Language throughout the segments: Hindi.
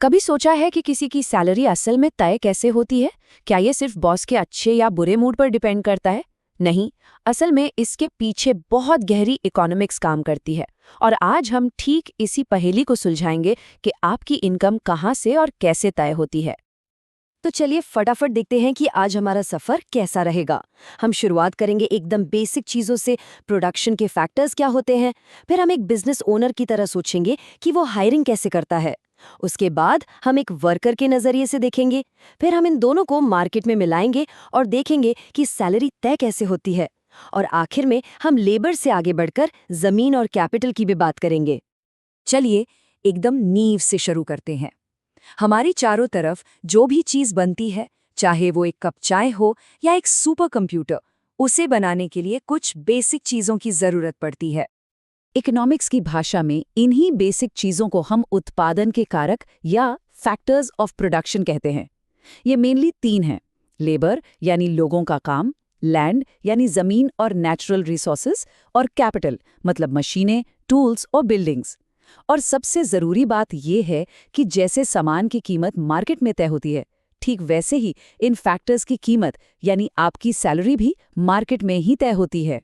कभी सोचा है कि किसी की सैलरी असल में तय कैसे होती है? क्या ये सिर्फ बॉस के अच्छे या बुरे मूड पर डिपेंड करता है? नहीं, असल में इसके पीछे बहुत गहरी इकोनॉमिक्स काम करती है। और आज हम ठीक इसी पहेली को सुलझाएंगे कि आपकी इनकम कहाँ से और कैसे तय होती है। तो चलिए फटाफट देखते हैं कि आज हमारा सफर कैसा रहेगा। हम शुरुआत करेंगे एकदम बेसिक चीजों से। प्रोडक्शन के फैक्टर्स क्या होते हैं। फिर हम एक बिजनेस ओनर की तरह सोचेंगे कि वो हायरिंग कैसे करता है। उसके बाद हम एक वर्कर के नजरिए से देखेंगे। फिर हम इन दोनों को मार्केट में मिलाएंगे और देखेंगे कि सैलरी तय कैसे होती है। और आखिर में हम लेबर से आगे बढ़कर जमीन और कैपिटल की भी बात करेंगे। चलिए एकदम नींव से शुरू करते हैं। हमारी चारों तरफ जो भी चीज बनती है, चाहे वो एक कप चाय हो या एक सुपर कंप्यूटर, उसे बनाने के लिए कुछ बेसिक चीजों की जरूरत पड़ती है। इकोनॉमिक्स की भाषा में इन्हीं बेसिक चीजों को हम उत्पादन के कारक या फैक्टर्स ऑफ प्रोडक्शन कहते हैं। ये मेनली तीन हैं: लेबर यानी लोगों का काम, लैंड यानी जमीन और नेचुरल रिसोर्सेज, और कैपिटल मतलब मशीनें, टूल्स और बिल्डिंग्स। और सबसे जरूरी बात यह है कि जैसे सामान की कीमत मार्केट में तय होती है, ठीक वैसे ही इन फैक्टर्स की कीमत यानी आपकी सैलरी भी मार्केट में ही तय होती है।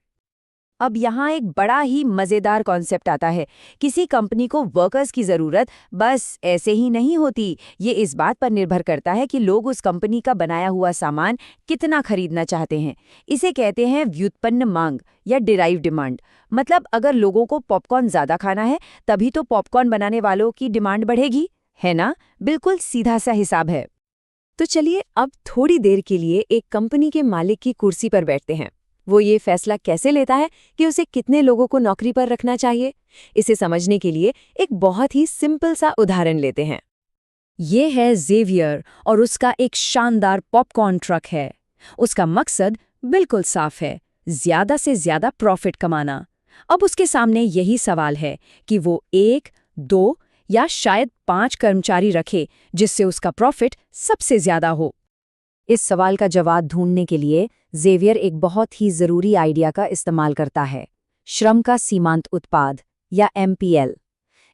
अब यहाँ एक बड़ा ही मजेदार कॉन्सेप्ट आता है। किसी कंपनी को वर्कर्स की जरूरत बस ऐसे ही नहीं होती। ये इस बात पर निर्भर करता है कि लोग उस कंपनी का बनाया हुआ सामान कितना खरीदना चाहते हैं। इसे कहते हैं व्युत्पन्न मांग या डिराइव डिमांड। मतलब अगर लोगों को पॉपकॉर्न ज्यादा खाना है, तभी तो पॉपकॉर्न बनाने वालों की डिमांड बढ़ेगी, है ना? बिल्कुल सीधा सा हिसाब है। तो चलिए अब थोड़ी देर के लिए एक कंपनी के मालिक की कुर्सी पर बैठते हैं। वो ये फैसला कैसे लेता है कि उसे कितने लोगों को नौकरी पर रखना चाहिए? इसे समझने के लिए एक बहुत ही सिंपल सा उदाहरण लेते हैं। ये है ज़ेवियर और उसका एक शानदार पॉपकॉर्न ट्रक है। उसका मकसद बिल्कुल साफ है, ज्यादा से ज्यादा प्रॉफिट कमाना। अब उसके सामने यही सवाल है कि वो 1, 2 या शायद 5 कर्मचारी रखे जिससे उसका प्रॉफिट सबसे ज्यादा हो। इस सवाल का जवाब ढूंढने के लिए ज़ेवियर एक बहुत ही ज़रूरी आइडिया का इस्तेमाल करता है: श्रम का सीमांत उत्पाद या MPL।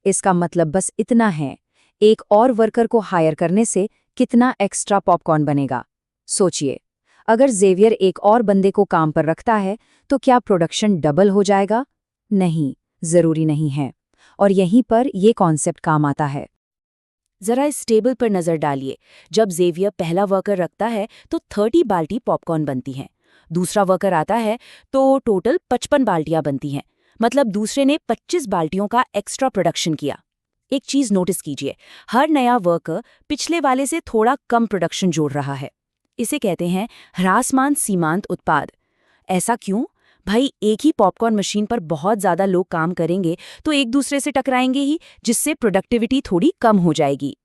इसका मतलब बस इतना है, एक और वर्कर को हायर करने से कितना एक्स्ट्रा पॉपकॉर्न बनेगा। सोचिए, अगर ज़ेवियर एक और बंदे को काम पर रखता है तो क्या प्रोडक्शन डबल हो जाएगा? नहीं, ज़रूरी नहीं है। और यहीं पर ये कॉन्सेप्ट काम आता है। जरा इस टेबल पर नजर डालिए। जब ज़ेवियर पहला वर्कर रखता है तो 30 बाल्टी पॉपकॉर्न बनती हैं। दूसरा वर्कर आता है तो टोटल 55 बाल्टियां बनती हैं। मतलब दूसरे ने 25 बाल्टियों का एक्स्ट्रा प्रोडक्शन किया। एक चीज नोटिस कीजिए, हर नया वर्कर पिछले वाले से थोड़ा कम प्रोडक्शन जोड़ रहा है। इसे कहते हैं ह्रासमान सीमांत उत्पाद। ऐसा क्यों? भाई, एक ही पॉपकॉर्न मशीन पर बहुत ज्यादा लोग काम करेंगे तो एक दूसरे से टकराएंगे ही, जिससे प्रोडक्टिविटी थोड़ी कम हो जाएगी।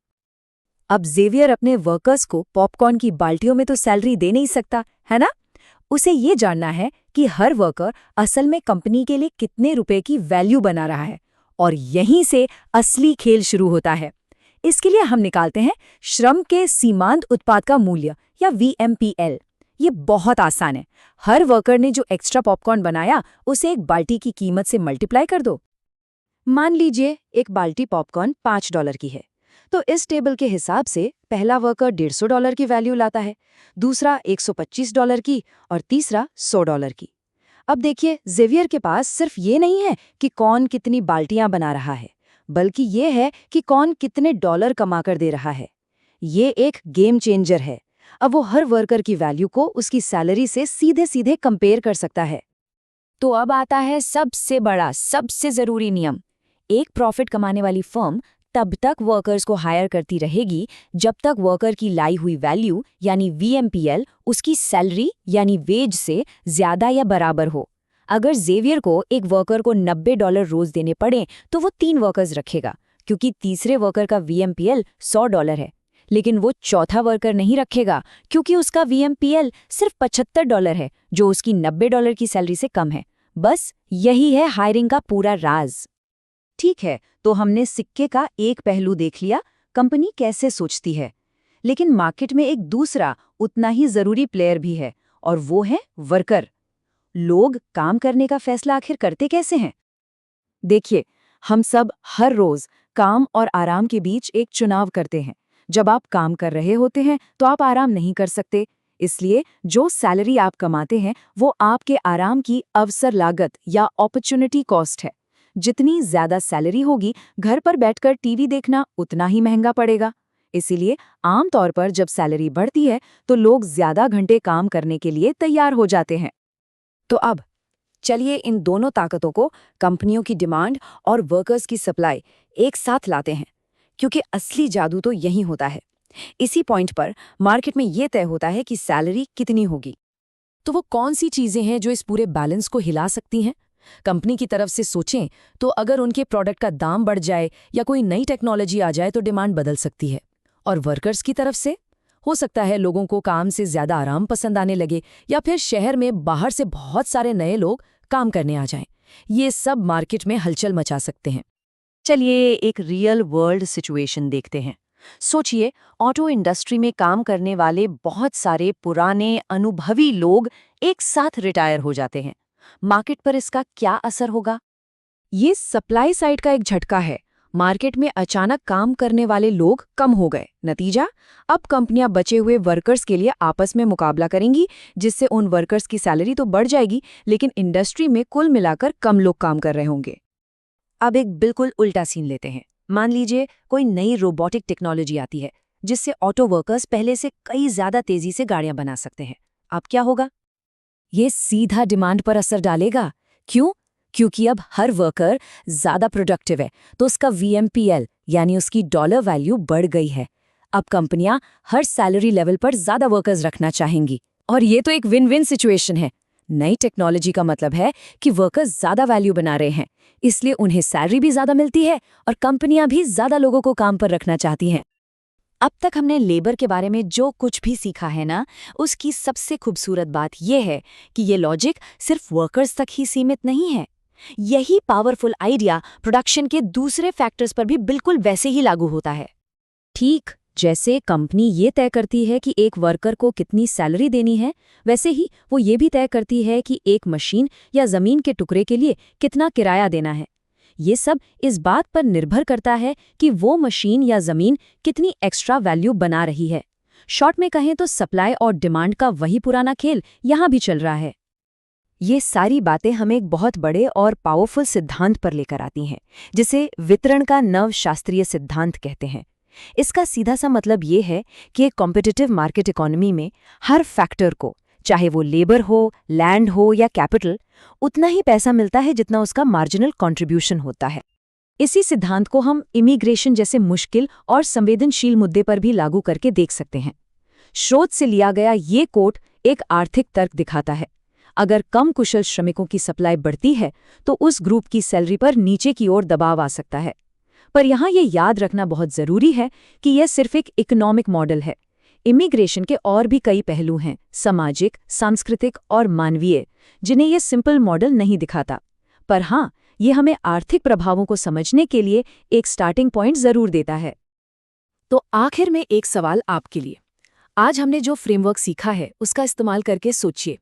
अब ज़ेवियर अपने वर्कर्स को पॉपकॉर्न की बाल्टियों में तो सैलरी दे नहीं सकता, है ना? उसे ये जानना है कि हर वर्कर असल में कंपनी के लिए कितने रुपए की वैल्यू बना रहा है। और यहीं से असली खेल शुरू होता है। इसके लिए हम निकालते हैं श्रम के सीमांत उत्पाद का मूल्य या VMPL। ये बहुत आसान है। हर वर्कर ने जो एक्स्ट्रा पॉपकॉर्न बनाया उसे एक बाल्टी की कीमत से मल्टीप्लाई कर दो। मान लीजिए एक बाल्टी पॉपकॉर्न $5 की है, तो इस टेबल के हिसाब से पहला वर्कर $150 की वैल्यू लाता है, दूसरा $125 की और तीसरा $100 की। अब देखिए, ज़ेवियर के पास सिर्फ ये नहीं है कि कौन कितनी बाल्टियां बना रहा है, बल्कि ये है कि कौन कितने डॉलर कमाकर दे रहा है। ये एक गेम चेंजर है। अब वो हर वर्कर की वैल्यू को उसकी सैलरी से सीधे सीधे कंपेयर कर सकता है। तो अब आता है सबसे बड़ा, सबसे जरूरी नियम। एक प्रॉफिट कमाने वाली फर्म तब तक वर्कर्स को हायर करती रहेगी जब तक वर्कर की लाई हुई वैल्यू यानी VMPL उसकी सैलरी यानी वेज से ज्यादा या बराबर हो। अगर ज़ेवियर को एक वर्कर को $90 रोज देने पड़े तो वो 3 वर्कर्स रखेगा, क्योंकि तीसरे वर्कर का VMPL $100 है। लेकिन वो चौथा वर्कर नहीं रखेगा, क्योंकि उसका VMPL सिर्फ $75 है, जो उसकी $90 की सैलरी से कम है। बस यही है हायरिंग का पूरा राज। ठीक है, तो हमने सिक्के का एक पहलू देख लिया, कंपनी कैसे सोचती है। लेकिन मार्केट में एक दूसरा उतना ही जरूरी प्लेयर भी है, और वो है वर्कर। लोग काम करने का फैसला आखिर करते कैसे हैं? देखिए, हम सब हर रोज काम और आराम के बीच एक चुनाव करते हैं। जब आप काम कर रहे होते हैं तो आप आराम नहीं कर सकते, इसलिए जो सैलरी आप कमाते हैं वो आपके आराम की अवसर लागत या अपॉर्चुनिटी कॉस्ट है। जितनी ज्यादा सैलरी होगी, घर पर बैठकर टीवी देखना उतना ही महंगा पड़ेगा। इसीलिए आमतौर पर जब सैलरी बढ़ती है तो लोग ज्यादा घंटे काम करने के लिए तैयार हो जाते हैं। तो अब चलिए इन दोनों ताकतों को, कंपनियों की डिमांड और वर्कर्स की सप्लाई, एक साथ लाते हैं, क्योंकि असली जादू तो यही होता है। इसी पॉइंट पर मार्केट में ये तय होता है कि सैलरी कितनी होगी। तो वो कौन सी चीजें हैं जो इस पूरे बैलेंस को हिला सकती हैं? कंपनी की तरफ से सोचें तो अगर उनके प्रोडक्ट का दाम बढ़ जाए या कोई नई टेक्नोलॉजी आ जाए तो डिमांड बदल सकती है। और वर्कर्स की तरफ से हो सकता है लोगों को काम से ज्यादा आराम पसंद आने लगे, या फिर शहर में बाहर से बहुत सारे नए लोग काम करने आ जाएं। ये सब मार्केट में हलचल मचा सकते हैं। चलिए एक रियल वर्ल्ड सिचुएशन देखते हैं। सोचिए, ऑटो इंडस्ट्री में काम करने वाले बहुत सारे पुराने अनुभवी लोग एक साथ रिटायर हो जाते हैं। मार्केट पर इसका क्या असर होगा? ये सप्लाई साइड का एक झटका है। मार्केट में अचानक काम करने वाले लोग कम हो गए। नतीजा, अब कंपनियां बचे हुए वर्कर्स के लिए आपस में मुकाबला करेंगी, जिससे उन वर्कर्स की सैलरी तो बढ़ जाएगी, लेकिन इंडस्ट्री में कुल मिलाकर कम लोग काम कर रहे होंगे। अब एक बिल्कुल उल्टा सीन लेते हैं। मान लीजिए कोई नई रोबोटिक टेक्नोलॉजी आती है, जिससे ऑटो वर्कर्स पहले से कई ज्यादा तेजी से गाड़ियां बना सकते हैं। अब क्या होगा? ये सीधा डिमांड पर असर डालेगा। क्यों? क्योंकि अब हर वर्कर ज्यादा प्रोडक्टिव है, तो उसका VMPL यानी उसकी डॉलर वैल्यू बढ़ गई है। अब कंपनियां हर सैलरी लेवल पर ज्यादा वर्कर्स रखना चाहेंगी, और ये तो एक विन विन सिचुएशन है। नई टेक्नोलॉजी का मतलब है कि वर्कर्स ज्यादा वैल्यू बना रहे हैं, इसलिए उन्हें सैलरी भी ज्यादा मिलती है और कंपनियां भी ज्यादा लोगों को काम पर रखना चाहती हैं। अब तक हमने लेबर के बारे में जो कुछ भी सीखा है ना, उसकी सबसे खूबसूरत बात यह है कि ये लॉजिक सिर्फ वर्कर्स तक ही सीमित नहीं है। यही पावरफुल आइडिया प्रोडक्शन के दूसरे फैक्टर्स पर भी बिल्कुल वैसे ही लागू होता है। ठीक जैसे कंपनी ये तय करती है कि एक वर्कर को कितनी सैलरी देनी है, वैसे ही वो ये भी तय करती है कि एक मशीन या जमीन के टुकड़े के लिए कितना किराया देना है। ये सब इस बात पर निर्भर करता है कि वो मशीन या जमीन कितनी एक्स्ट्रा वैल्यू बना रही है। शॉर्ट में कहें तो सप्लाई और डिमांड का वही पुराना खेल यहाँ भी चल रहा है। ये सारी बातें हमें एक बहुत बड़े और पावरफुल सिद्धांत पर लेकर आती हैं, जिसे वितरण का नवशास्त्रीय सिद्धांत कहते हैं। इसका सीधा सा मतलब ये है कि एक कॉम्पिटिटिव मार्केट इकोनॉमी में हर फैक्टर को, चाहे वो लेबर हो, लैंड हो या कैपिटल, उतना ही पैसा मिलता है जितना उसका मार्जिनल कंट्रीब्यूशन होता है। इसी सिद्धांत को हम इमिग्रेशन जैसे मुश्किल और संवेदनशील मुद्दे पर भी लागू करके देख सकते हैं। स्रोत से लिया गया ये कोट एक आर्थिक तर्क दिखाता है। अगर कम कुशल श्रमिकों की सप्लाई बढ़ती है तो उस ग्रुप की सैलरी पर नीचे की ओर दबाव आ सकता है। पर यहाँ ये याद रखना बहुत जरूरी है कि यह सिर्फ एक इकोनॉमिक मॉडल है। इमिग्रेशन के और भी कई पहलू हैं, सामाजिक, सांस्कृतिक और मानवीय, जिन्हें यह सिंपल मॉडल नहीं दिखाता। पर हाँ, ये हमें आर्थिक प्रभावों को समझने के लिए एक स्टार्टिंग पॉइंट जरूर देता है। तो आखिर में एक सवाल आपके लिए। आज हमने जो फ्रेमवर्क सीखा है उसका इस्तेमाल करके सोचिए,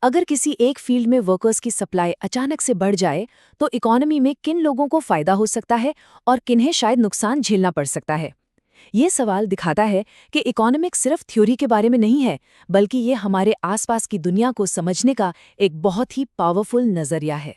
अगर किसी एक फील्ड में वर्कर्स की सप्लाई अचानक से बढ़ जाए तो इकोनॉमी में किन लोगों को फायदा हो सकता है और किन्हें शायद नुकसान झेलना पड़ सकता है। ये सवाल दिखाता है कि इकोनॉमिक्स सिर्फ थ्योरी के बारे में नहीं है, बल्कि ये हमारे आसपास की दुनिया को समझने का एक बहुत ही पावरफुल नजरिया है।